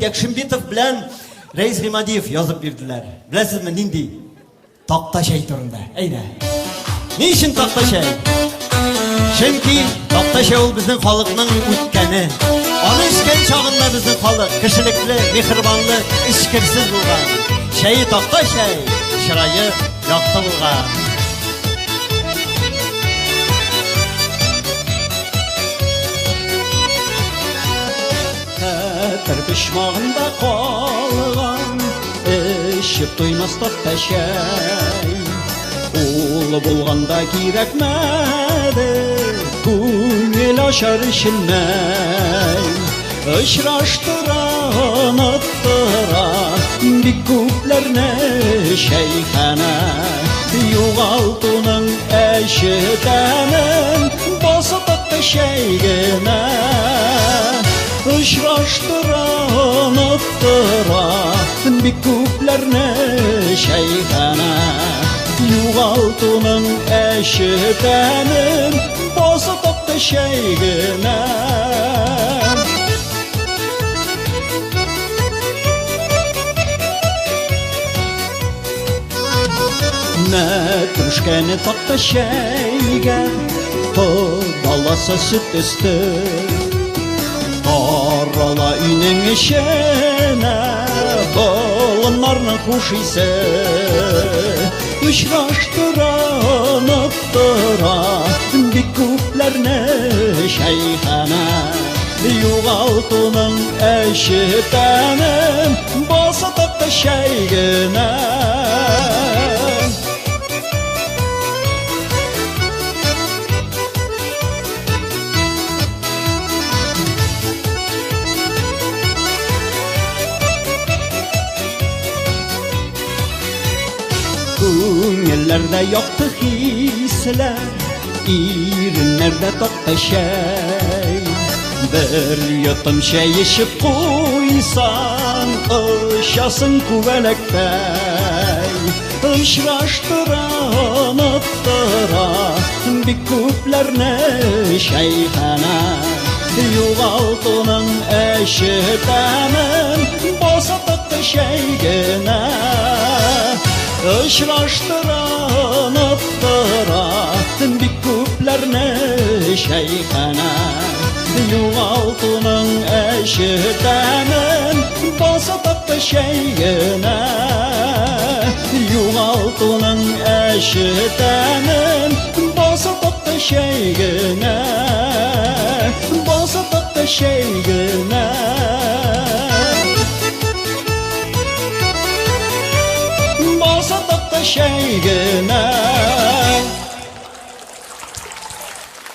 Yakşimbitov bilen Reis Gimadiyev yazıp verdiler. Bilesizmi nindi? Taktaşay turunda. Eyne. Niçin Taktaşay? Çünkü Taktaşay ol bizim halkının ütkeni. Onu işken çağında bizim halk kişilikli, mihribanlı, işkirsiz bulgan. Şeyi Taktaşay, şırayı yaktı bulgan. Pişmağında kalgan eşip duymaz Taktaşay. Ulu bulganda girekmedi Gönül aşar işilmey. Işraştıran attıran bir kuplerine şeyhane. Yuğaltının eşitenin bası Taktaşay'gine. Işraştıran attıran bir kuplerine şeyhane. Yuğaltının eşitenin bası Taktaşay'gine. Metruşkeni Taktaşay'ga Dalasa süt üstü Arala inin işine Balınlarının kuş ise Işraştıran attıran bir kuplerine şeyhane. Yuğaltının eşitenin bası Taktaşay'gine. Gönüllerde yoktu hisler, irinlerde Taktaşay. Bir yutum şey içip koysan, ışasın kuvvelektey. Işraştıran attıran bir kuplerine şeyhane. Yuğaltının eşitenin bası Taktaşay'gine. Işraştıran attıran bir kuplerine şeyhane. Yuğaltının eşitenin bası Taktaşay'gine. Yuğaltının eşitenin bası Taktaşay'gine. Bası Taktaşay'gine. Taktaşay'gine.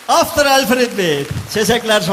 After Alfred Bey. Teşekkürler.